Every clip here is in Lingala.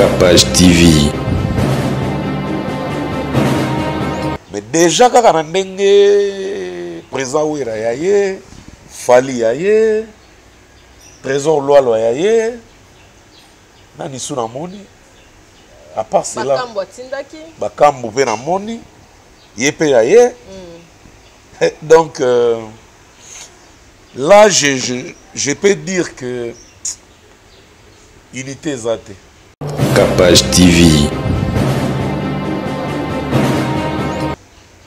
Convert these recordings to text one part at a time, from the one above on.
Capage TV. Mais déjà quand on a ndenge président Ouira yaye, Fali yaye, trésor Loalo yaye, nani suna moni. À part cela, Bakambo pe na moni, yepe yaye. Donc là je peux dire que unité zate. Capage TV.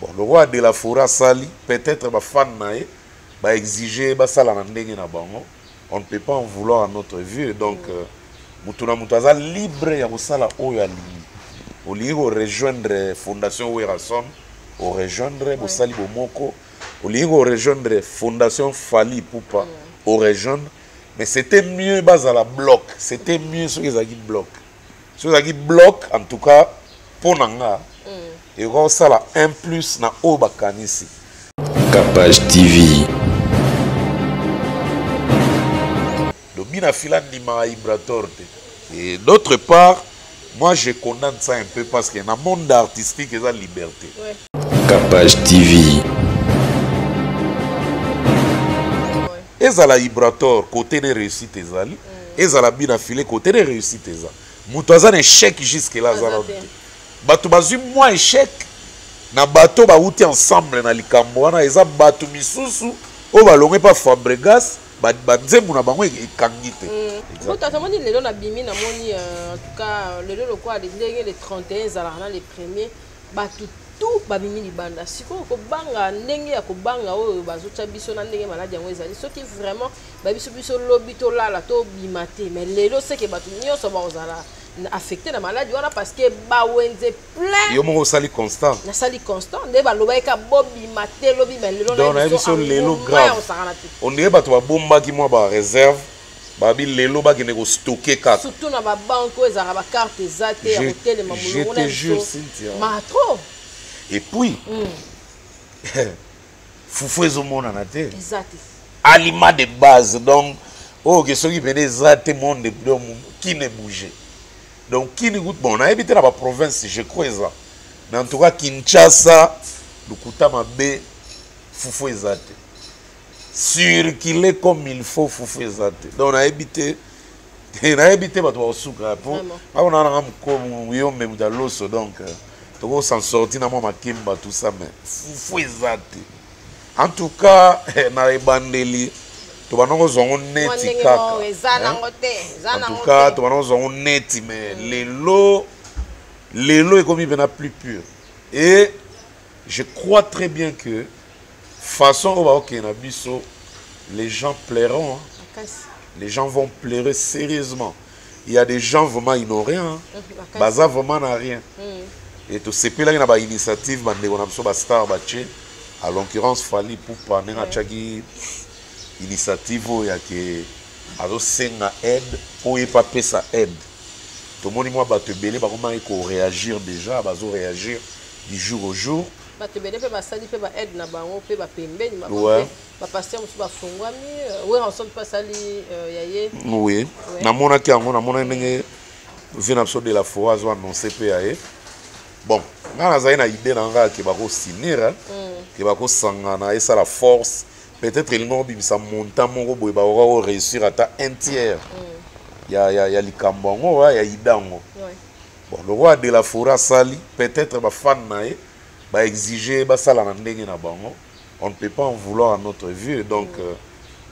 Bon, le roi de la forêt sali, peut-être ma fan nae, va exiger basala na ndenge na bango. On ne peut pas en vouloir à notre vue. Donc mutuna mutaza libre ya kosala oyo alingi. Olingi ko rejoindre Fondation Werason, o rejoindre Bosali Bomoko, olingi ko rejoindre Fondation Fali Poupa, o rejoindre. Mais c'était mieux basala bloc. C'était mieux ce qu'ils ont dit bloc. Ce qu'ils ont dit bloc, en tout cas, pour Nanga. Et on ça la 1 plus na Obakanisi. Capage TV. Domina filan ni ma ibratorte. Et d'autre part, moi je condamne ça un peu parce que dans le monde artistique, il y a la liberté. Ouais. Capage TV. Et ça la ibrator côté de réussite ezali. Et ça la bina filé côté de réussite ezali. Moutaza un échec jusque là ça. Bato bazu moins échec na bato ba uti ensemble na likambo wana eza bato misusu o balongé pas Fabregas ba nzembo na bango ekangite. Tata moni lelo na bimi na moni en tout cas lelo le quoi les 31 zalana les premiers bato tout babimi libanda siko ko banga ndenge ya ko banga o bazocha biso na ndenge maladi yango ezali soki vraiment ba biso lobi to lala to bimate mais lelo c'est que bato nyonso ba ozala affecté na maladie wana parce que ba wenze plein yo mo sali constant na sali constant nde ba loba ka bobi maté lobi mais lelo na biso lelo grave on dirait bato ba bomba ki mo ba réserve babi lelo ba kene ko stocker ka surtout na ba banque ezara ba carte zate ya hotel mamulu on a Cynthia ma trop. Et puis Foufou ezomona na te exact aliment de base donc oh que ceux qui venaient zate monde qui ne bougeait. Donc, qui nous bon, on a habité dans la province, je crois ça. Mais en tout cas, Kinshasa, le Koutamabe, Foufou Ezate. Circuler comme il faut, Foufou Ezate. Donc, on a habité, on souka. On a un comme même dans l'os, donc, on s'en sortir dans ma kimba, tout ça, mais Foufou Ezate. En tout cas, dans les bandeli, tu vas nous en neti kaka. En tout cas, tu vas nous en neti, mais les lots est comme il n'y en a plus pur. Et je crois très bien que façon au les gens plairont. Hein. Les gens vont pleurer sérieusement. Il y a des gens vraiment ignorés. Hein. Baza vraiment n'a rien. Et tout ce pays là il y a une initiative, star à l'occurrence Fali Poupa Nenachagi. Initiative ya ke azo senga aide pour y pas sa aide tout le monde moi bato belé ba comment ko réagir déjà bazo réagir du jour au jour bato belé pe ba sali pe ba aide na bango pe ba pembeni ma ba passer musu ba fungwami oui ensemble pas sali yaye oui na mona ki yango na mona ndenge vina so de la foi zo annoncer pe yaye bon ngana za ina idée na nga ki ba ko sinira ki ba ko sangana et ça la force. Peut-être qu'ils n'ont pas ça montant mon boy ba réussir à ta un tiers. Il y a Likambongo, il y a Idango. Bon, le roi de la forêt sali, peut-être ma fan nae va exiger basala na ndenge na bango. On ne peut pas en vouloir à notre vue. Donc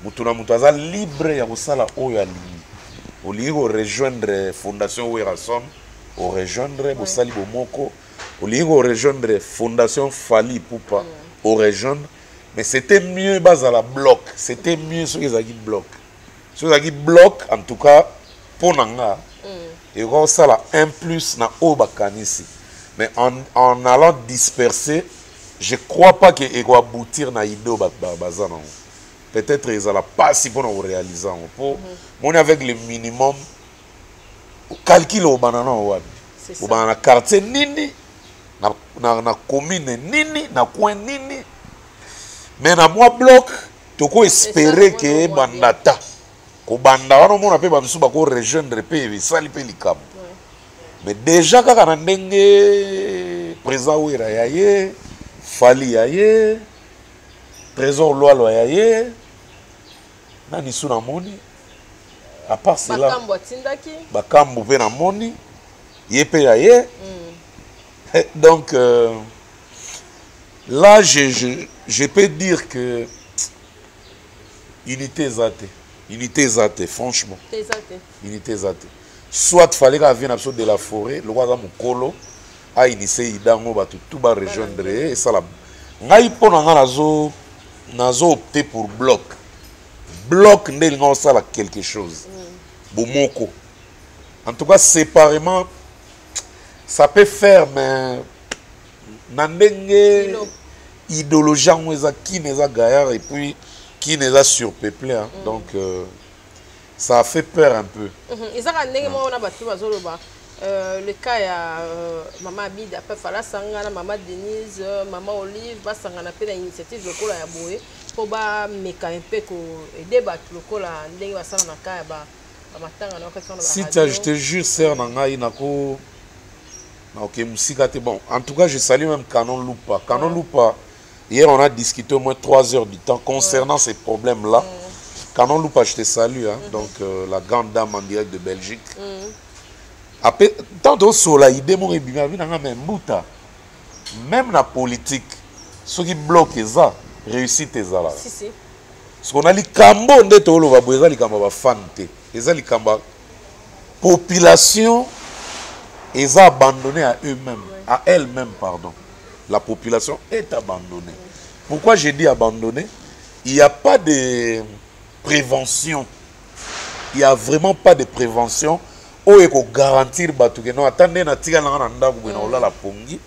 mutuna mutaza libre ya kosala oyo alingi. Olingi ko rejoindre Fondation Werason, o rejoindre Bosali Bomoko, olingi ko rejoindre Fondation Fali Poupa, o rejoindre. Mais c'était mieux basala bloc. C'était mieux ce qu'ils ont dit bloc. Ce qu'ils ont dit bloc, en tout cas, pour Nanga. Et on ça la 1 plus na Obakanisi. Mais en allant disperser, je ne crois pas qu'il va aboutir na Ido Bazana. Peut-être qu'ils n'ont pas si pour nous réaliser. On est avec le minimum. Calcul au banana. Au banana quartier nini. Na commune nini. Na coin nini. Mais dans moi bloc, tu peux espérer que bandata, ko banda wana mona pe ba misuba ko rejoindre pe sali pe likam. mais déjà kaka na ndenge président Wera yaye Fali yaye Trésor Lwalo yaye nani suna moni à part cela bakambo pe na moni yepe yaye donc là je peux dire que unité zate franchement unité zate soit fallait qu'à vienne absolument de la forêt le roi mukolo a initié idango ba tout ba rejoindre et ça la ngai pona nga nazo opter pour bloc ndel nga ça la quelque chose bomoko en tout cas séparément ça peut faire mais nandenge idéologie ngweza qui neza gaillard et puis qui neza surpeuplé hein? Donc ça a fait peur un peu. Le cas il y a maman Abid après fala sangana maman Denise maman Olive ba sangana pe l'initiative lokola ya boye pour ba meka un peu ko débat lokola ndenge ba sangana ka ba matanga na okation ba. Si je te jure sœur na ngai nako na OK musika te bon. En tout cas, je salue même Canon Lupa. Canon Lupa, hier on a discuté au moins 3 heures du temps concernant ces problèmes-là. Canon Lupa, je te salue hein? Donc la grande dame en direct de Belgique. Après, tant de soleil, mon ébima, même la politique, ceux qui bloquent ça, réussite ça là. Parce qu'on a les Cambo, les Cambo fante, les Cambo population, ils ont abandonné à eux-mêmes, à elles-mêmes pardon. La population est abandonnée. Pourquoi j'ai dit abandonnée? Il n'y a pas de prévention. Il n'y a vraiment pas de prévention. Oh, il faut garantir que non, attendez, na tika na na la pongi,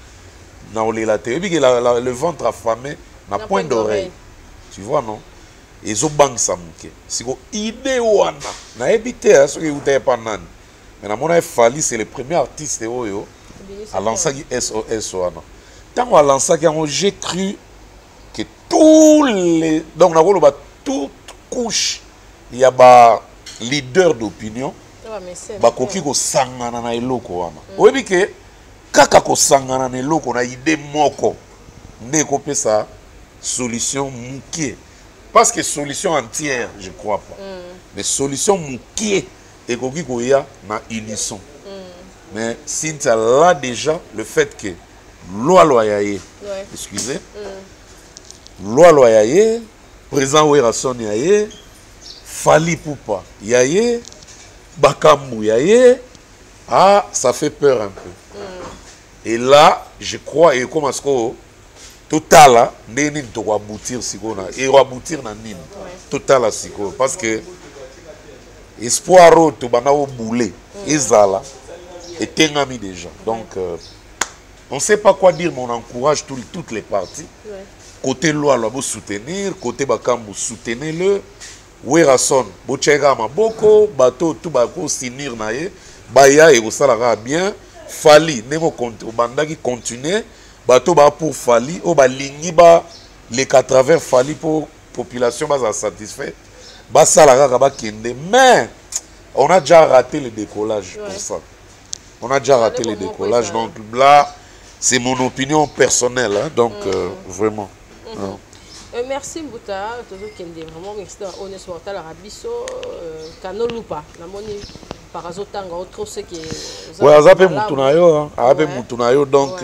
na la le ventre affamé, na point d'oreille. Tu vois non? Ils ont banque ça mouké. Si vous idée wana, na évité à ce que vous n'avez pas nan. Mais na mona Fali c'est le premier artiste oyo à lancer SOS wana. Tant on a lancé j'ai cru que tous les donc na ba toute couche il y a ba leader d'opinion. Bakoki ko sangana na eloko wana. Oyebi ke kaka ko sangana na eloko na idée moko nde ko pesa solution mukie. Parce que solution entière, je crois pas. Mais solution mukie et koki ko ya na unisson. Mais si tu as là déjà le fait que loi loyaye, excusez, loi loyaye, président Werason yaye, Fali Poupa yaye, Bakambu yaye, ah, ça fait peur un peu. Et là, je crois, et comme est-ce que total, n'est pas aboutir siko na, et aboutir na nini, total siko, parce que espoir to bana au boulet, ezala, et tengami déjà. Donc, on ne sait pas quoi dire, mais on encourage toutes les parties. Côté loi, vous soutenir, côté Bakambu, soutenez-le. Werason, Bochega Maboko, bateau tout bako sinir nae, Baya et Osalara bien, Fali, Nemo Banda qui continue, bateau ba pour Fali, o ba lingi ba les 4 travers Fali pour population ba satisfait, ba Salara ba kende, mais on a déjà raté le décollage pour ça. On a déjà raté le décollage, donc là, c'est mon opinion personnelle, hein, donc vraiment. Merci Mbouta, vraiment honnête mortal Arabiso, Canon Lupa, la moni parazotanga autre ce qui est. Ouais, azapé mutunayo, hein, azapé mutunayo, donc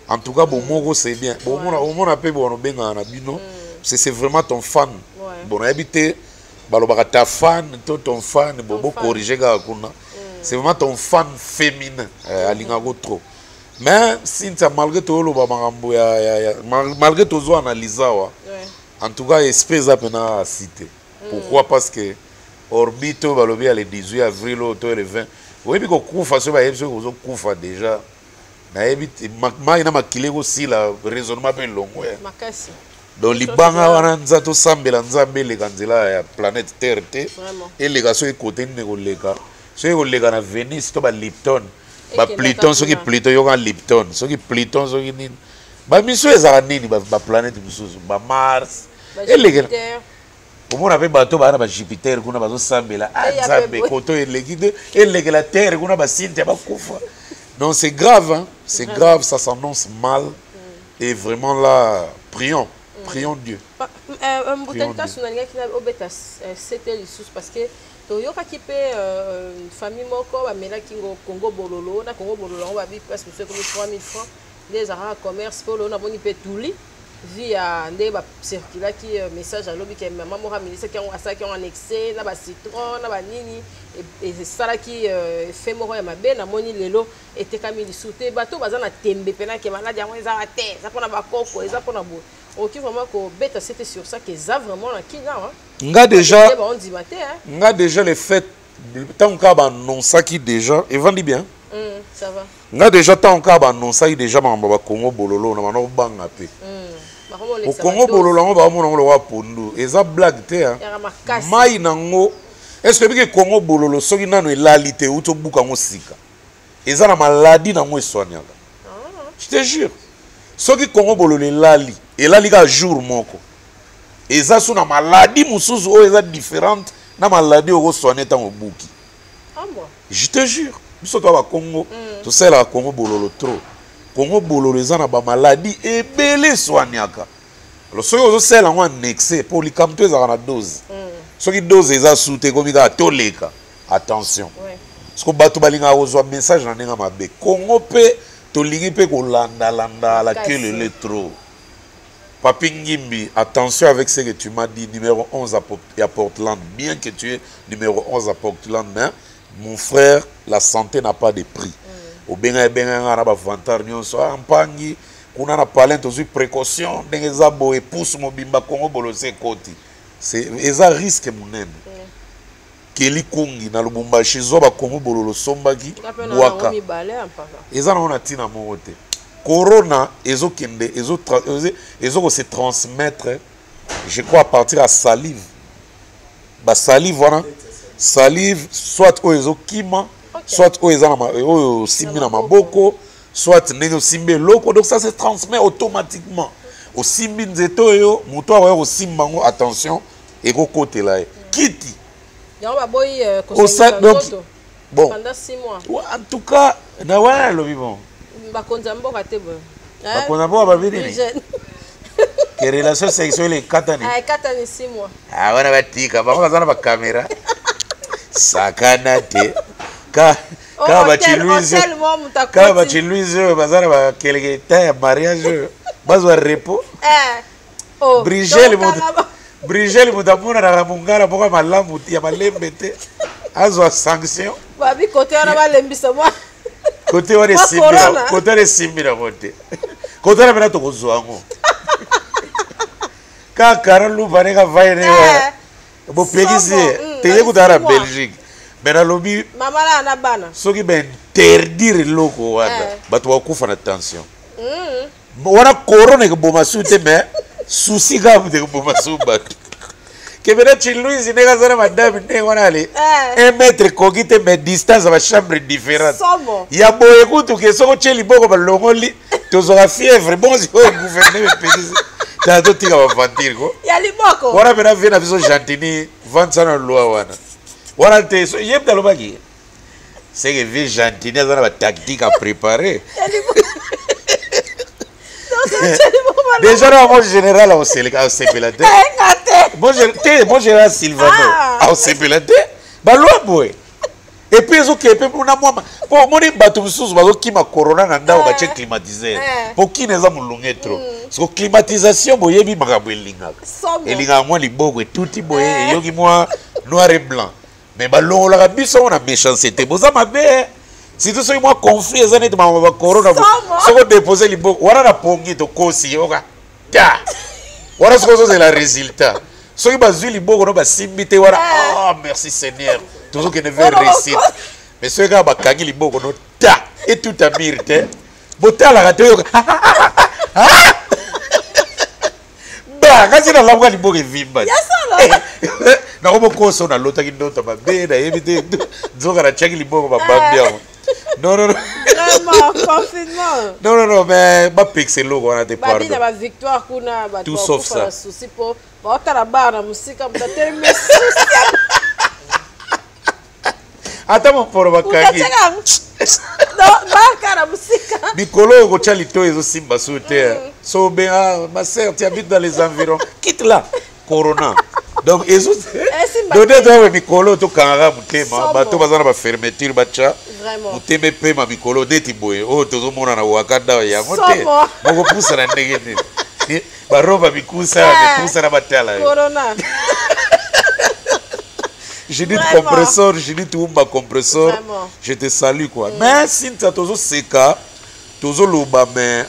en tout cas bon mogo c'est bien. Bon on a payé bon benga na bino, c'est vraiment ton fan. Bon habité, balobaka ta fan, ton fan, bobo corriger ga kuna. C'est vraiment ton fan féminin, alingago trop. Mais si tu as malgré tout le malgré tout analyse en tout cas espèce à peine à citer. Pourquoi? Parce que orbito balobi le 18 avril le 20. Oui puis qu'on koufa so ba yebso ko koufa déjà. Na ebiti ma ina makile ko si la raisonnement ben longo. Makasi. Donc libanga wana nzato sambela nzambe le kanzela ya planète Terre te. Et les gars so côté ne ko leka. So ko leka na Venus to ba Lipton. Ba Pluton ce qui Pluton yo kan Lipton ce qui Pluton ce qui nini ba mission ezala nini ba planète misusu ba Mars eleke comment on appelle bateau ba na Jupiter kuna bazo sambela nzambe koto eleki de eleke la Terre kuna ba Cynthia ba kufa Non, c'est grave, hein. C'est grave, ça s'annonce mal. Et vraiment là, prions. Prions Dieu. Parce que toyokaki mpe famille moko bamelaki ngo Congo Bololo na Congo Bololo on va vivre presque 3000 francs des arts commerce pour on a boni pe tuli via nde ba circulaki message alobi ke maman moko ministre ki on asaki on annexé na ba citron na ba nini et ça qui fait moko ya mabe na moni lelo etekami lisute bato bazana tembe pena ke malade yango eza te ça pona ba koko eza pona bo ok vraiment ko beta c'était sur ça que ça vraiment na kina hein nga déjà les fêtes tant qu'on a annoncé qui déjà et vendit bien ça va nga déjà tant qu'on a annoncé déjà ba Congo Bololo na mano banga pe au Congo Bololo on va mona lo wa pondu eza blague te hein mai nango est-ce que Congo Bololo soki nano elalité ou to buka ngo sika eza na maladie nango eswanyaka je te jure soki Congo Bololo elali ka jour moko eza sous na maladie mususu o eza différente na maladie o soigner tant au buki je te jure biso to ba Congo to sela Congo Bololo trop Congo Bololo eza na ba maladie ebele soignaka lo soki o sela ngo annexé pour likamto eza na dose soki dose eza soute komi ka toleka attention parce que bato balinga ozwa message na nenga mabe Congo pe to lingi pe ko landa la que le trop. Papi Ngimbi, attention avec ce que tu m'as dit, numéro 11 à Portland. Bien que tu es numéro 11 à Portland, mais mon frère, la santé n'a pas de prix. Au Benga Benga, on a un avantage, on a un pangi, on a un palais, on a une précaution, on a un pouce, on a un Congo, on a un côté. C'est un risque, mon aime. Keli Kungi, na Lubumbashi, on a un Congo, on a un Sombagi, Waka. Et ça, on a un moté. Corona, ils ont se transmettre, je crois, à partir de salive. Bah, salive, voilà. Salive, soit ils ont kima, soit ils ont simbi na maboko, soit ils ont simbi loko. Donc ça se transmet automatiquement. Au simbi nzeto yo, muto au simbango, attention, et go côté là. Kiti. Bon. Pendant 6 mois. En tout cas, na ouais le vivant. Bakonzambo kate bo. Bakonzambo ba bini. Que relation sexuelle est 4 années. 4 années 6 mois. Ah wana batika, ba ngazana ba caméra. Sakana te. Ka ba Louise. Ka ba Louise bazana ba keleke ta mariage. Bazwa repos. Oh. Brigel mutamuna na mungara boka malamu ya malembe te. Azwa sanction. Babi côté na balembisa moi. Côté de Simbira, côté de Simbira, côté. Côté de Simbira, côté quand Carolou va aller au pays, tu es en Belgique. Mais dans le lobby, maman la bana. Ce qui est interdire loco, bah tu vas couper attention. Voilà corona que bon masute mais souci grave de bon masute. Que maintenant chez Louise, il y a madame, il y a 1 mètre cogité mais distance à la chambre différente. Il y a beaucoup de choses que chez les bons comme l'ongoli, tu auras fièvre, bon si vous gouvernez le pays. Tu as d'autres qui vont mentir quoi. Il y a les bons. Voilà maintenant vient à vision gentini, 20 ans dans loi wana. Voilà te, il y a dans le bagage. C'est que vie gentini, ça a une tactique à préparer. Déjà, mon général, on s'est pélaté. Mon général Silvano, on s'est pélaté. Et puis, ils ont fait pour moi, qui m'a corona, on va climatiser. Pour qui n'est pas mon trop. Parce que climatisation, il y a des gens qui ont des gens tout petit et moi noir et blanc. Mais on a une méchanceté. Si tu es conflit, ça n'est pas corona. Si tu déposes les bons, on a pongi to kosi yoga. Ta. Voilà ce que c'est le résultat. Si tu as les bons, on a simité. Oh merci Seigneur. Toujours que ne veut réussir. Mais si tu as gagné les bons, on a ta et tout a mérité. Bota la raté yoga. Bah, quand c'est la langue les bons qui vivent. Na obo koso na lota kindoto mabe na éviter zoga na cheki liboko babambia. Non. Vraiment, confinement. Non, mais ma pixelo on a des pardon. Babi na victoire kuna ba tout sauf ça. Souci pour ba la barre na musique ba terminer. ata moporo bakangi mikolo kotia lito ezosimba so te so be ma sœur tu habites dans les environs quitte là corona donc ezo dode to mikolo to kanga mutema bato bazana ba fermeture bacha muteme pe ma mikolo deti boye o tozo mona na wakanda ya mote moko pusa na ndenge ni baroba mikusa mikusa na batala corona. Je dis compresseur, je dis tout ma compresseur. Vraiment. Je te salue quoi. Mais si tu as toujours seka, toujours loba mais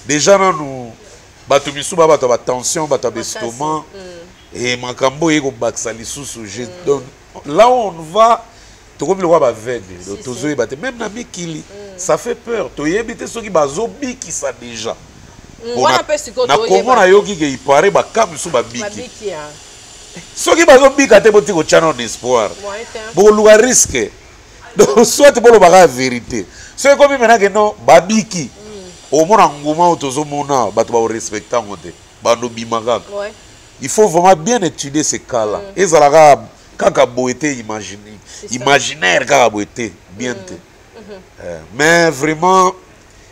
déjà nous batu misu ba batu ba tension, batu ba estomac et makambo yeko baksa lisusu. Donc là où on va to comme le roi ba vede, toujours batu même na mikili, ça fait peur. To yebite ceux qui bazo biki ça déjà. Na Congo na yoki ke ipare ba kam misu ba biki. Ce qui va bien quand tu es channel d'espoir, beaucoup de risques. Donc soit tu peux le voir la vérité. C'est comme maintenant que non, babiki. Au moins en moment où tu es mona, bah tu vas respecter en côté. Bah no bimaga. Il faut vraiment bien étudier ces cas-là. Et ça la kaka boité imaginaire kaka boité bien te. Mais vraiment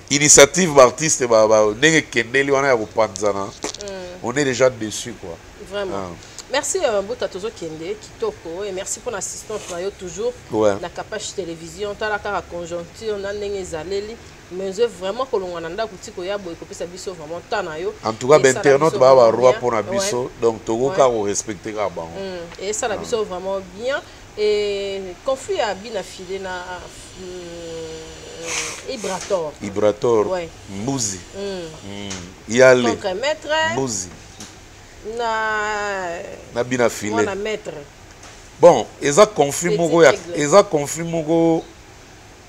initiative artiste bah nenge kendeli wana ya kopanzana. On est déjà dessus quoi. Vraiment. Merci Mbouta Tozo Kende, Kitoko, et merci pour l'assistance toujours. La Capache Télévision, la cara conjoncture, on a Zaleli, mais vraiment que l'on a un petit yabo et que ça biso vraiment tanayo. En tout cas, l'internaute va avoir roi pour la biso, donc Togo car on respectera. Et ça la biso vraiment bien. Et conflit à bien affilé na Ibrator. Ibrator. Mouzi. Yale. Donc maître. Mouzi. Na bina filé. Na maître. Bon, eza conflit moko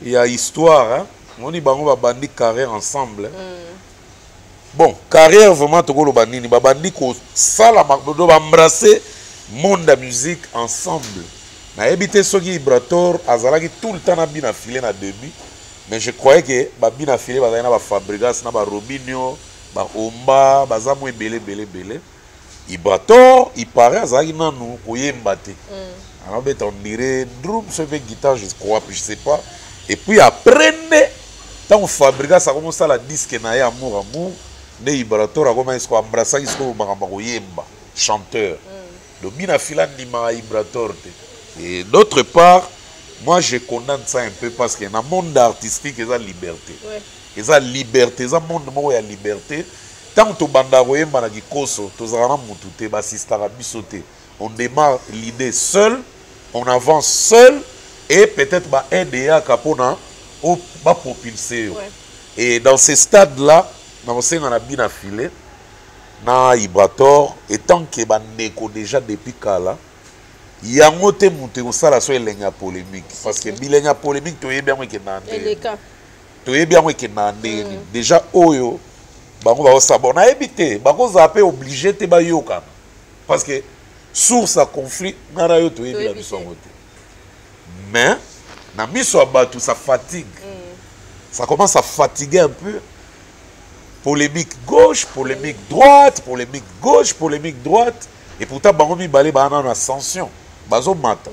ya histoire hein. On dit bango ba bandi carrière ensemble. Bon, carrière vraiment to ko bandi ni ba bandi ko sala do ba embrasser monde de musique ensemble. Na habité soki Ibrator azalaki tout le temps na bina filé na début, mais je croyais que ba bina filé ba na ba Fabregas na ba Robinho, ba Omba, ba za mo belé. Ibrator, il paraît à Zagina nous, Oyembate. Alors, on dirait, drum, se fait guitare, je crois, je sais pas. Et puis après, tant on fabrique ça, commence à la disque, amour, ne Ibrator, a commencé à embrasser, il se Oyemba, chanteur. Donc, Bina Filan Nima Ibrator. Et d'autre part, moi je condamne ça un peu parce qu'il y a un monde artistique, il y a liberté. Il y a liberté, il y a un monde où il y a liberté. Tant que on démarre l'idée seul, on avance seul et peut-être aider à Capona ou propulser. Et dans ces stades-là, on a bien affilé, na Ibrator, et tant que on déjà depuis Kala, il y a un autre polémique. Parce que la polémique, tu es bien déjà, Oyo. Bango ba sabona ebité bango zappé obligé te ba yoka parce que source à conflit ngara yo to yebi la biso ngote mais na miso abatu ça fatigue ça commence à fatiguer un peu polémique gauche polémique droite polémique gauche polémique droite et pourtant bango mi balé ba en ascension bazo mata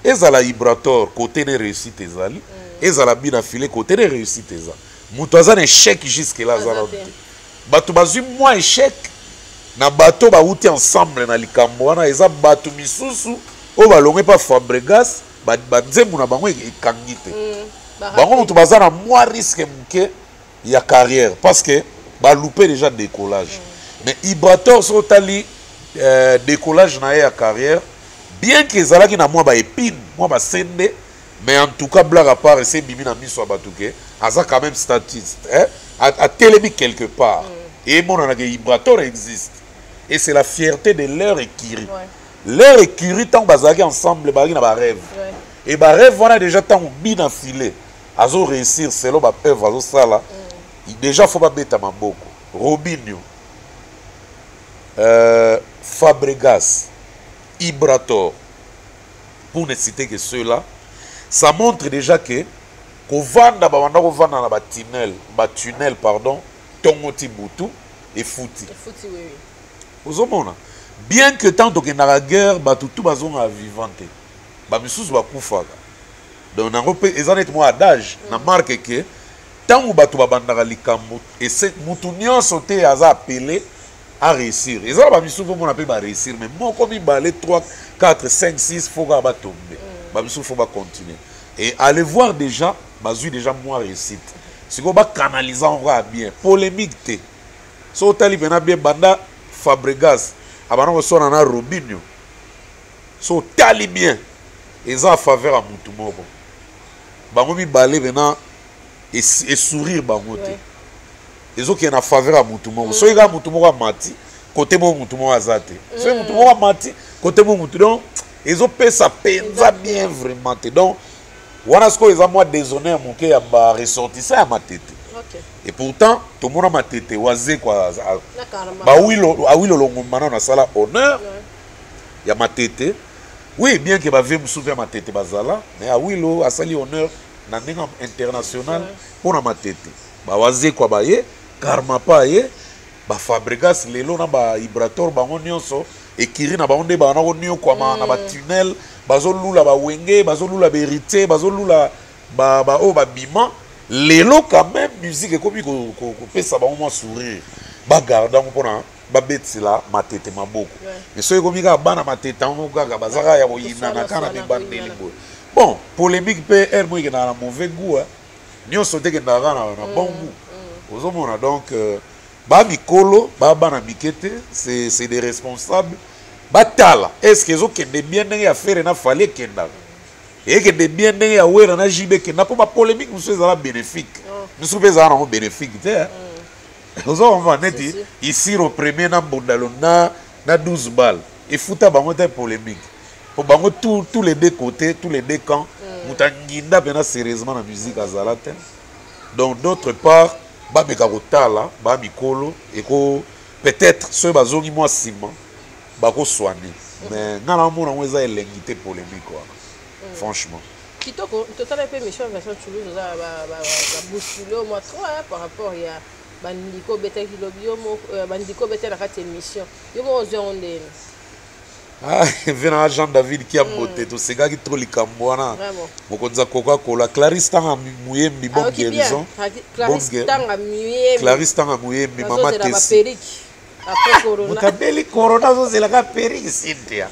ezala Ibrator côté de réussite ezali ezala bina filé côté de réussite ezali Moutouazan échec jusque là. Bato bazu moi échec. Na bato ba outi ensemble na likamboana eza bato misusu o balongé pas Fabregas ba nzembu na bango ekangite. Bango mutu bazana moi risque muke ya carrière parce que ba loupé déjà décollage. Mais Ibrator so tali décollage na ya carrière bien que ezalaki na moi ba épine, moi ba sende. Mais en tout cas, blague à part, c'est Bibi na miso Batouké, Aza quand même statiste, hein, à télémi quelque part. Et mon Ibrator existe. Et c'est la fierté de leur écurie. Leur écurie, tant bazaki ensemble, bagi na ba rêve. Et ba rêve, on a déjà tant bien enfilé. Azo réussir, c'est l'homme à œuvre, azo ça là. Déjà, faut pas bêter ma boko. Robinho, Fabregas, Ibrator, pour ne citer que ceux-là. Ça montre déjà que Kovanda na tunnel pardon, Tongoti Boutou et Fouti. Bien que tant que na la guerre, tout bazon a vivante. ba misusu bakufaka donc nango pe exactement adage na marque que tant bato babandaka likambo et c'est mutu nyonso te aza appelé à réussir ezala ba misusu mona pe ba réussir mais moko mibale 3 4 5 6 faut ga ba tomber ba misusu faut ba continuer et aller voir déjà bazui déjà moi réussite siko ba canaliser on va bien polémique te so tali bena bien banda Fabregas abana ko sona na Robinho so tali bien eza a faveur à mutu moko bango mibale bena et sourire bango te ezo ki na faveur à mutu moko so ega mutu moko mati côté mo mutu moko azate so mutu moko mati côté mo mutu donc ezo pesa penza bien vraiment te donc wana sko eza moi déshonneur moke ya ba ressortissant ya matete et pourtant tout le monde matete waze kwa ba wilo longomana na sala honneur ya matete oui bien que ba vem souvenir matete bazala mais a wilo asali honneur na ndinga international pour na matete ba waze kwa ba ye karma pa ye ba Fabregas lelo na ba Ibrator bango nyonso ekiri na baonde ba na nyo kwa na ba tunnel bazolula ba wenge bazolula ba hérité bazolula ba o ba bima lelo quand même musique ekomi ko pesa ba mo sourire ba garda mo pona ba betila matete maboko mais so ekomi ka bana matete ngo kaka bazaka ya boyina na kana be bandeli bo bon polémique pe elle mo na la mauvais goût nyonso te ke na bon goût ozomona donc ba mikolo ba bana mikete c'est des responsables batala est-ce que ezokende bien ndenge ya faire na fallait kenda ekende bien ndenge ya wera na jibe kenda po ba polémique musu ezala bénéfique musu peza na bénéfique te ozomva neti ici au premier na bondalo na 12 balles et futa bango te polémique pour bango tous les deux côtés tous les deux camps mutanginda pena sérieusement na musique azala te donc d'autre part ba meka kotala ba mikolo eko peut-être ceux bazongi moi sima bako soigner mais ngala mona mweza elengité polémique quoi franchement kitoko total peu mission version Toulouse ba bousculer au moins 3 par rapport ya bandiko beta kilobio mo bandiko beta na kati émission yo mo zonde ah vena Jean David qui a beauté to sega ki trop likambo wana mokonza Coca-Cola Clarisse tanga muyembi bon guérison Clarisse tanga muyembi mama tesi après corona mutabeli corona zo zela ka péri Cynthia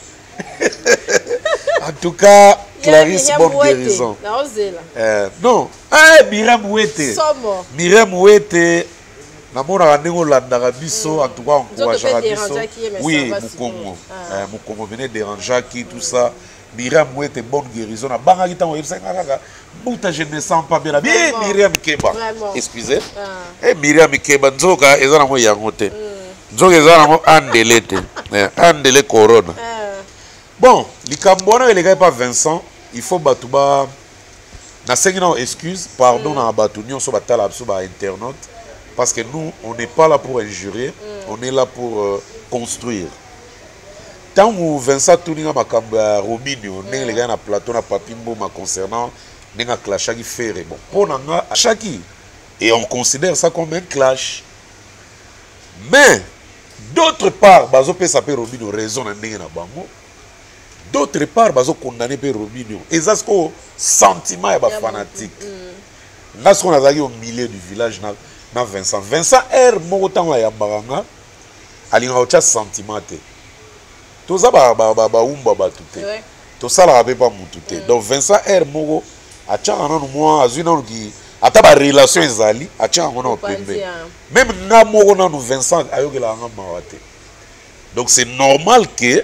en tout cas Clarisse bonne guérison non Miriam Wete Miriam Wete namona ndingo landaka biso en tout cas encourageaka biso oui Mukongo venait déranger qui tout ça Miriam Wete bonne guérison na banga kitango yebsaka kaka buta je ne sens pas bien Miriam Keba excusez et Miriam Keba nzoka ezana mo yango te nzoka ezana mo andele te andele corona bon likambo na eleka pas Vincent il faut batuba na sengi na excuse pardon na batu nyonso batala biso ba internaute parce que nous on n'est pas là pour injurer on est là pour construire tant où Vincent tuninga makambo ya Robinho ndenge les gars na plateau na Papi Mboma concernant ndenge clash qui faire bon pour nanga à chaque et on considère ça comme un clash mais d'autre part bazo pe saper Robinho raison na ndenge na bango d'autre part bazo condamner pe Robinho et ça c'est sentiment ya ba fanatique là ce qu'on a dit au milieu du village na Vincent er moko tango ya baranga alinga ocha sentiment te toza ba umba batu te to sala rabe pas mutu te donc Vincent er moko acha na mo azuna ki ata ba relation ezali acha ngona opembe même na moko na Vincent ayokela nga mawate donc c'est normal que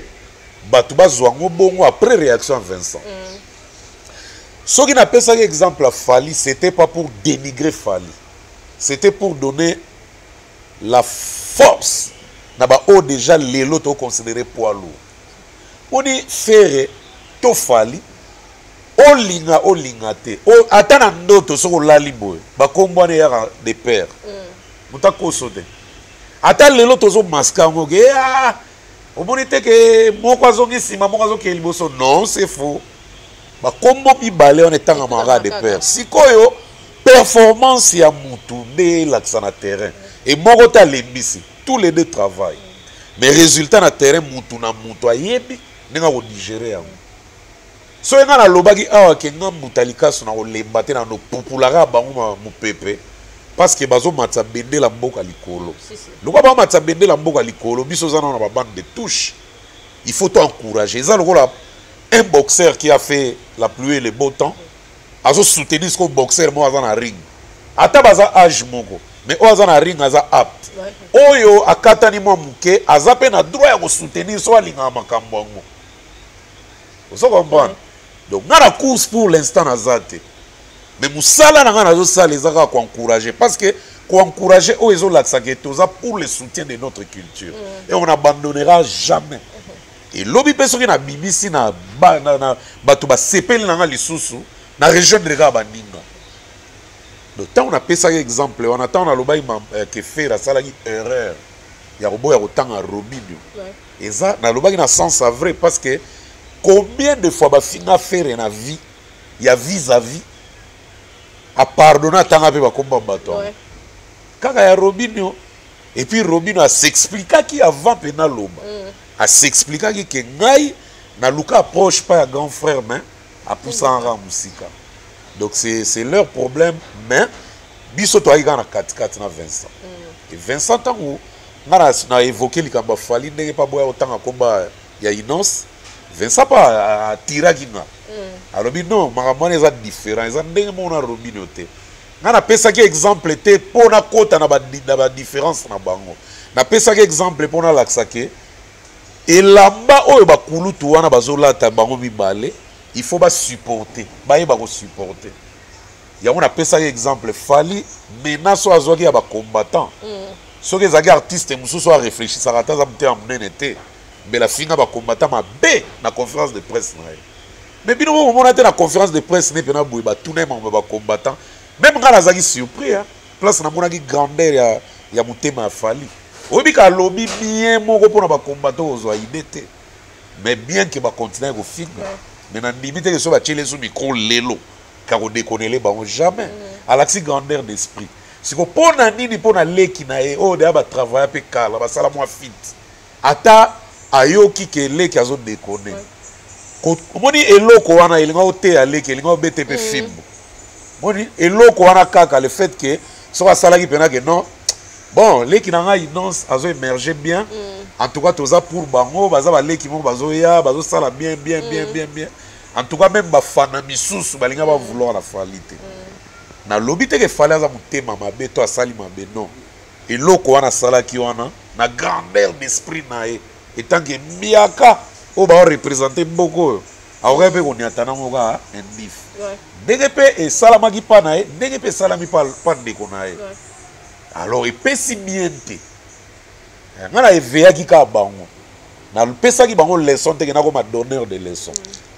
batu bazwango bongo après réaction Vincent ce qui n'a pas ça exemple à Fali c'était pas pour dénigrer Fali c'était pour donner la force naba o déjà lelo to considéré poids lourd on dit faire to Fali o linga te o atana ndoto soko lali boy ba kombo ne ya de père mutako sote ata lelo to zo maska ngoge o bonite que moko azongi sima moko azoki liboso non c'est faux ba kombo bi balé on etanga mara de père sikoyo performance ya mutu de l'accent na terrain et moko ta lembisi tous les deux travaillent mais résultat na terrain mutu na mutu ayebi ninga ko digérer yango so nga na lobaki awa ke nga mutalika so na olemba te na no populara bango mupepe parce que bazo matsa bendela mboka likolo lokwa ba matsa bendela mboka likolo biso zana na ba bande de touche il faut t'encourager ça lokola un boxeur qui a fait la pluie et le beau temps azo soutenir ce boxeur mo azana ring ata baza âge moko mais o azana ring aza apte oyo akatani mo muke azape na droit ya ko soutenir so alinga makambo ngo vous comprenez donc nga la course pour l'instant nazate mais musala na nga nazo sala ezaka ko encourager parce que ko encourager o ezo laksa que toza pour le soutien de notre culture et on n'abandonnera jamais et lobi peso ki na bibisi na bato ba sepeli na nga lisusu na région de ga baninga donc tant on a pesa exemple on attend na lobai que faire la sala erreur ya robo ya kotanga Robinho et ça na lobai na sens vrai parce que combien de fois bafinga faire na vie ya vis-à-vis à pardonner tanga pe bakomba bato kaka ya Robinho et puis Robinho a s'expliquer qui avant pena loba a s'expliquer qui que ngai na luka approche pas ya grand frère mais a poussa en rang musika donc c'est leur problème mais biso to aika na 4 na Vincent et Vincent tango na évoqué likamba fali ndenge pa boya otanga komba ya Inonce Vincent pas a tiraki nga alors non makambo eza différent eza ndenge mona Robinho te nga na pesa ki exemple te pona kota na ba différence na bango na pesa ki exemple pona laksa ke elamba oyo bakulutu wana bazolata bango mibale il faut ba supporter bayeba ko supporter yango na pesa ki exemple fali mena so azwaki ya ba combattant soki ezaki artiste mususu a réfléchir ça rata za mte amnene te mais la finga ba combattant ma b na conférence de presse na mais bino mo mona te na conférence de presse ne pena boye ba tourner ma ba combattant même quand azaki surpris hein place na mona ki grandeur ya mutema fali obika lobby bien moko pona ba combattant ozwa idée te mais bien que ba continuer ko finga mais na limite que so ba chele sous micro lelo car on déconner ba jamais à l'axi grandeur d'esprit si ko pona nini pona leki na e o de ba travailler pe kala ba sala moi fit ata ayoki ke leki azo déconner moni eloko wana elinga ote aleki elinga obete pe fimbo moni eloko wana kaka le fait que so asala ki pena que non bon leki na nga Inonce azo émerger bien en tout cas toza pour bango baza ba leki mo bazo ya bazo sala bien en tout cas même ba fana misusu balinga ba vouloir la falité na lobite ke fala za mutema mabe to asali mabe non eloko wana sala ki wana na grandeur d'esprit na e etant que miaka o ba représenter beaucoup aurait pu qu'on y attend moka ndif ndenge pe e salamaki pa na e ndenge pe salami pa ndeko na e alors epesi miente ngana eveyaki ka bango na pesaki bango leçon te na ko ma donneur de leçon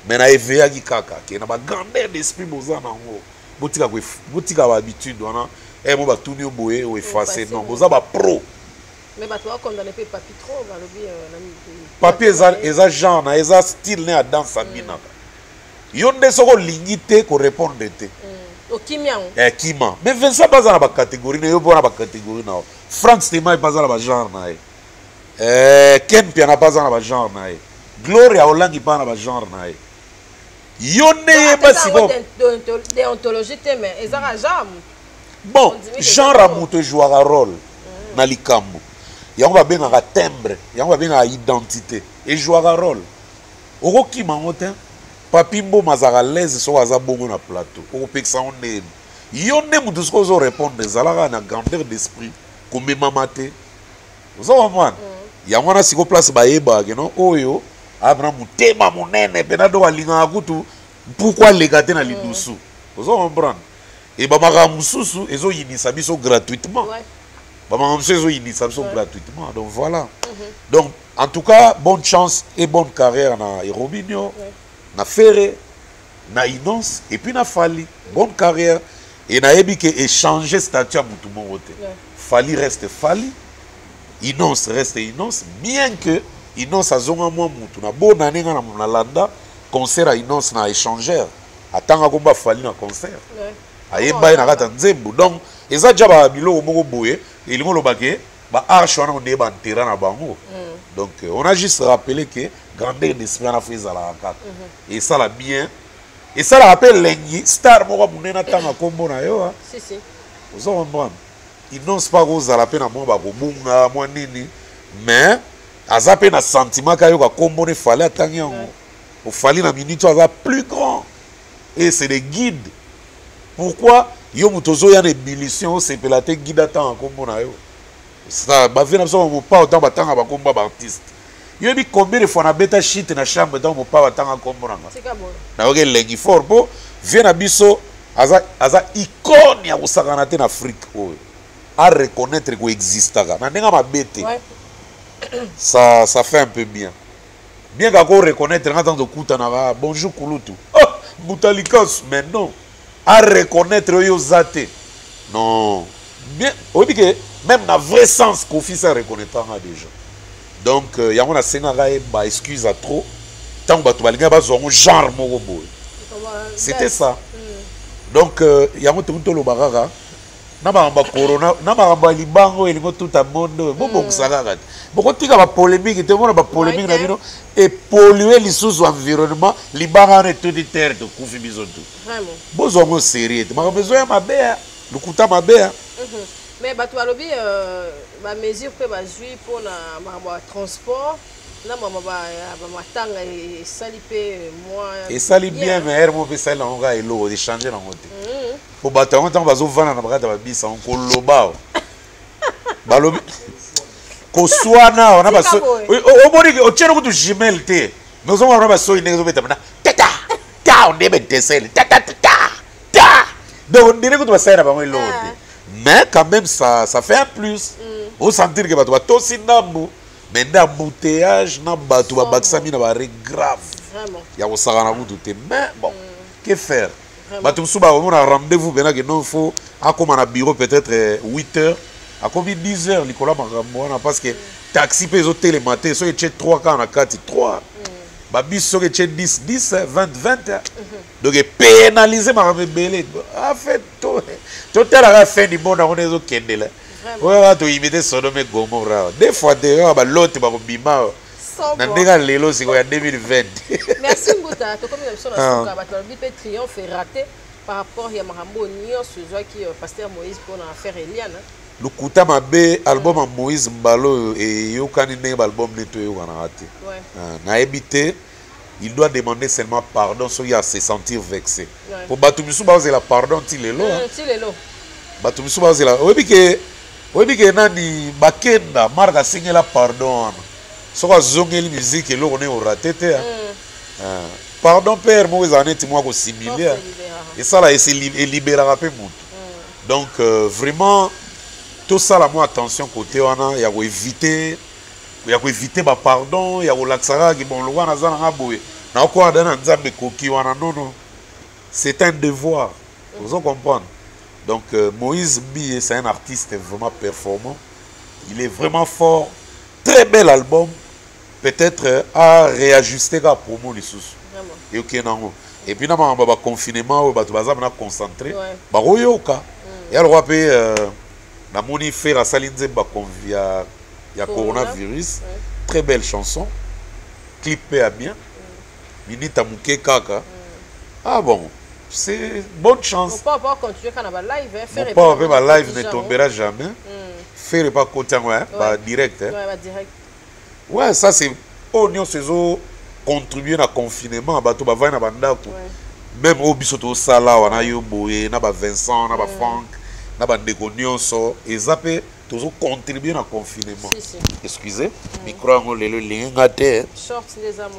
mais na eveyaki kaka ke na ba grandeur d'esprit boza nango botika ba habitude wana e mo ba tuni boye o effacer non boza ba pro mais bah toi condamné pe papi trop va lobby papier eza genre na eza style ne à danse amina yo nde soko lingi te ko répondre te okimia kima mais Vincent baza na ba catégorie ne yo bona ba catégorie na Frank Stemai baza na ba genre na Ken Piana baza na ba genre na Gloria Olangi baza na ba genre na yo ne ba si bon déontologie te mais ezara genre bon genre a muto jouera rôle na likambo yango ba bengaka timbre yango ba bengaka identité et jouera rôle okoki mango te papi mbo mazaka l'aise so aza bongo na plateau okopekisa onene yo nde mutu soko ozo répondre ezalaka na grandeur d'esprit komemama te ozo komona yango wana siko place bayebake no oyo abana mutema monene pena do balingaka kutu pourquoi leka te na lidusu ozo comprendre e bamaka mosusu ezoyinisa biso gratuitement gratuitement donc voilà donc en tout cas bonne chance et bonne carrière na Robinho na Ferré na Inonce et puis na Fali bonne carrière et na yebi que échanger statut à mutu moko te Fali reste Fali Inonce reste Inonce bien que Inonce azonga mwa mutu na bonne année na landa concert à Inonce na échangeur atanga komba Fali na concert ayeba na kata nzembo donc eza déjà ba biloko moko boye elingo lobake ba arche wana onde ba terrain na bango. Donc on a juste rappelé que grandeur d'esprit na fait la kaka. Et ça l'a bien. Et ça la rappelle lengi star moko munena tanga kombo na yo. Si si. Vous en comprenez? Il n'ose pas aux à la peine à moi ba kobunga moi nini. Mais azape na sentiment kayo ka kombo ne fallait attendre. Au fallait na minute aza plus grand. Et c'est des guides. Pourquoi yo mutozo ya des miliciens c'est pelate guide attend kombo na yo. Ça ba vient absolument mon pas autant batanga ba kombo ba artiste. Yo bi combien de fois na beta shit na chambre dans mon pas batanga kombo na. C'est comme na oge lengi fort po vient na biso aza icône ya kusakana te na Afrique oyo. À reconnaître qu'il existe na ndenga mabete. Ça fait un peu bien. Bien qu'on reconnaître en tant que Koutana, bonjour Kouloutou. Oh, Boutalikas, mais non. À reconnaître Yozate. Non. Bien, on dit que même dans le vrai sens, Kofi ça reconnaître déjà. Donc, il y a un scénario, excuse à trop. Tant que tu vas un genre morobo. C'était ça. Donc, il y a un truc de l'Obarara. Namaramba corona, namaramba libango elingo tout à monde. Bon salade. Beaucoup de gens polémique, tout le monde a polémique na bino et polluer les sous-environnement, libanga ne tout de terre de koufi bizoto. Vraiment. Bozo sérieux. Ma besoin ma bête, le kuta ma bête. Mais bah tu as lobby ma mesure que va jouer pour na transport. Na mama ba matanga et salipe moi. Et sali bien mais hermo pe sali on ga elo de changer na ngote. Pour battre on temps bazo vana na bakata ba bisa on koloba. Balobi ko swana on a ba so. O moni o tchero ko jimel te. Nous on a ba so ine zo beta na. Tata. Ta on debe desel. Tata ta. Donc on dirait que tu vas saire ba moi l'autre. Mais quand même ça fait un plus. On sentir que ba to ba to sinambu. Mais l'embouteillage, na batu ba baksami na ba grave. Vraiment. Ya ko sakana ku douter. Mais bon, que faire? Batu suba on a rendez-vous bena que non faut à comme na bureau peut-être 8h, à comme 10h Nicolas Marambo parce que taxi peut hôtel le matin, so que 3 quand na 4 3. Ba bis so que 10 20 20. Donc pénaliser ma belé. A fait tout. Tout à la fin du monde on est au Kendela. Ouais, tu imites Sodome et Gomorrah. Des fois, d'ailleurs, l'autre va bima. Nandega lelo c'est quoi 2020. Merci Mbouta. Tu comme une chose à battre le triomphe est raté par rapport à Marambo Nio, ce joie qui pasteur Moïse pour en faire Eliane. Le Kouta Mabe album à Moïse Mbalo et Yokani Neb album nettoyé on a raté. Na habité, il doit demander seulement pardon soit il a se sentir vexé. Pour Batumisu baser la pardon tilelo. Tilelo. Batumisu baser la. Oui, que nani bakenda marque signé la pardon. Soit zongeli musique et l'on est au raté. Pardon père, moi moi ko similaire. Et ça là c'est libérer un peu monde. Donc vraiment tout ça là moi attention côté wana il y a éviter ba pardon, il y a laxara qui bon loin na zana boye. Na ko adana nzambe koki wana non. C'est un devoir. Vous comprenez? Donc Moïse Mbi, c'est un artiste vraiment performant. Il est vraiment fort. Très bel album. Peut-être à réajuster la promo les sous. Et puis dans le confinement, on va concentré. Et alors on la moni fait la saline via coronavirus. Très belle chanson. Clippé à bien. Minita Mouké Kaka. Ah bon. C'est bonne chance. On peut pas continuer quand on va live. Faire pas live ne tombera jamais. Faire pas côté direct. Direct. Ouais, ça c'est oignon saison contribuer à confinement bato ba va na bandako. Même au bisoto sala wana yo boye na ba Vincent na ba Frank na ba ndeko nyonso ezapé toujours contribuer à confinement. Excusez, micro ngolelo linga te. Short les à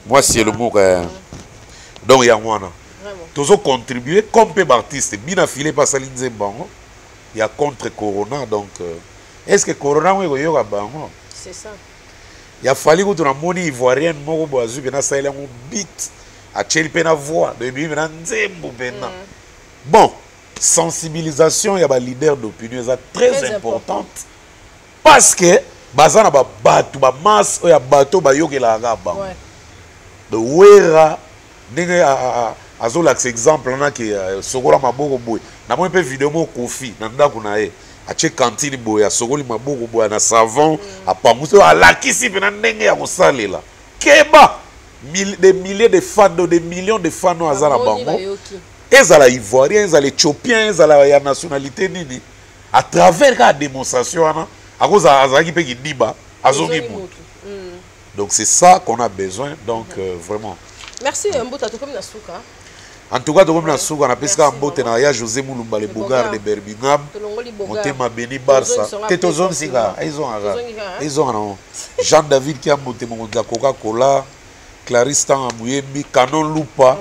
moi c'est le mot donc ya mwana. Toujours contribuer comme peu d'artistes. Bien affilé par Saline Bango. Il y a contre Corona. Donc, est-ce que Corona est au Bango? C'est ça. Il a fallu que tu aies moni ivoirienne, mon boazu, ben ça il a un beat. À Tchelpena voix. Bon, sensibilisation, il y a des leaders d'opinion très importante. Parce que, bazana ba batu ba masse, il y a bateau ba yoke la gaba. De wera, azolakisa exemple wana ke sokola maboko boye namoni mpe video mo kofi na ndako na ye atie kantine boye asokoli maboko boye na savon apanguse alakisi mpe na ndenge ya kosalela keba des milliers de fans des millions de fans aza na bango ezala ivoirien ezala éthiopien ezala ya nationalité nini à travers la démonstration wana akoza azalaki mpe kidiba azongi moto. Donc c'est ça qu'on a besoin. Donc vraiment. Merci Mbouta, tu comme Nasuka. En tout cas, tu comme Nasuka, on a pesqué un botte na ya José Moulumba le Bogar de Birmingham. Montema Beni Barça. Tetozon Siga, ils ont Jean David qui a monté mon de la Coca-Cola, Clarisse Tan Amouyembi, Canon Lupa.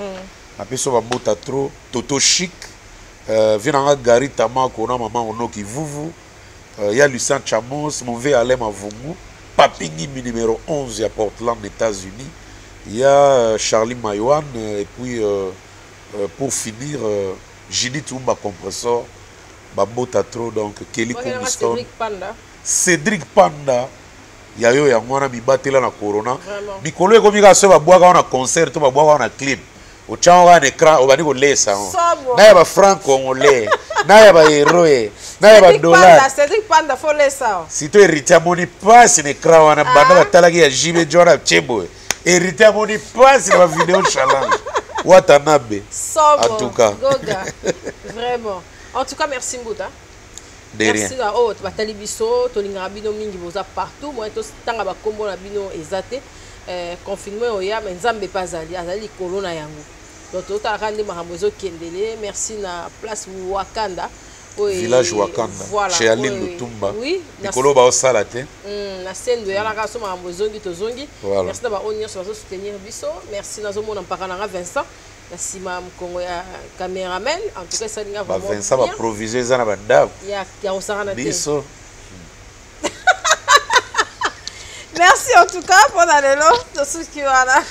A pesqué un botte trop Toto Chic. Viens Gary Tamako, na maman ono qui vuvu. Il y a Lucien Chamos, mon vieux Alem Avungu. Papini numéro 11 à Portland, États-Unis. Il y a Charlie Mayoan et puis pour finir, Judith Toumba Compressor, Babo Tatro, donc Kelly Kumiston. Cédric Panda. Il y a eu un mi la Corona. Nicolo est comme il a se va boire un concert, tu vas boire un clip. Au tchao un écran, on va dire qu'on laisse ça. N'a franco on l'est. N'a héros. Cédric Panda faut laisser ça. Si tu hérites à mon passe un écran, on a bandé la talagi à Jimé John à Tchebo. Hérité à mon passe la vidéo challenge. Watanabe. En tout cas. Goga. Vraiment. En tout cas, merci Mbouta. Merci à oh, tu vas télévision, tu linga bino mingi boza partout. Moi, tu tanga ba kombo na bino ezate. Confinement oya mais nzambe pas azali corona yango. Donc tu as rendu mahamozo kendele. Merci na place Wakanda. Village Wakanda. Voilà. Chez Aline Lutumba. Oui. Nicolo ba osala te. Na scène de yala ka so mahamozo ngi to zongi. Merci na ba onyo so soutenir biso. Merci na zo mona mpakana Vincent. Sima Mkongo ya caméraman en tout cas ça linga vraiment Vincent va proviser ça na banda ya osana biso. Merci en tout cas pour aller là de ce qui va là.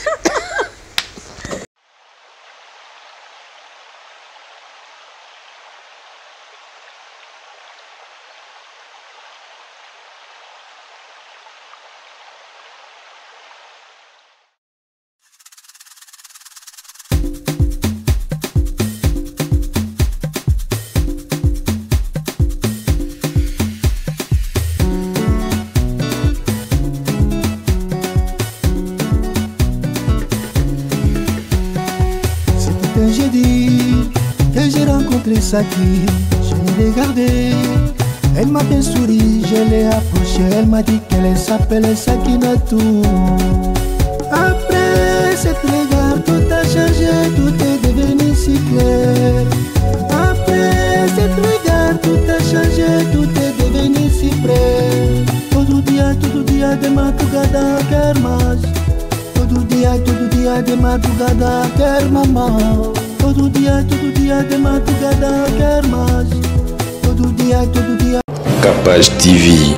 Saki, je l'ai regardée, elle m'a bien souri, je l'ai approchée, elle m'a dit qu'elle s'appelle Sakinatou. Après cette regard, tout a changé, tout est devenu si clair. Après cette regard, tout a changé, tout est devenu si près. Todo dia de madrugada, quer mais. Todo dia de madrugada, quer mamar. Todo dia de madrugada, quer mais. Todo dia. Capaz TV.